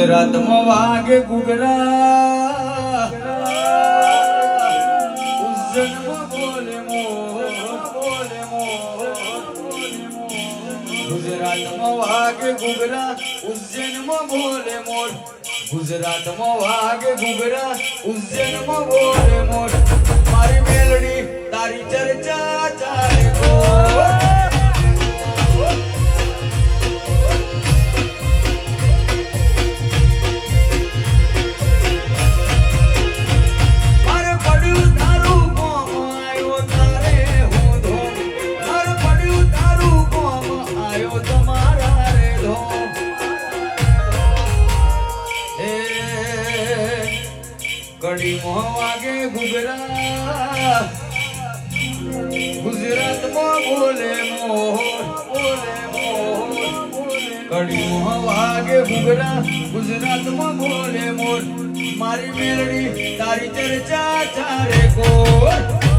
ગુજરાતમાં વાગે ઘૂઘરા, ઉજ્જૈનમાં બોલે મોર, બોલે મોર. ગુજરાતમાં વાગે ઘૂઘરા, ઉજ્જૈનમાં બોલે મોર. ગુજરાતમાં વાગે ઘૂઘરા, ઉજ્જૈનમાં બોલે મોર. મારી મેલડી તારી ચર્ચા ચાલે ગોર. કડીમાં વાગે ઘૂઘરા, ગુજરાતમાં બોલે મોર, બોલે મોર. કડીમાં વાગે ઘૂઘરા, ગુજરાતમાં બોલે મોર. મારી મેલડી તારી ચર્ચા ચારે કોર.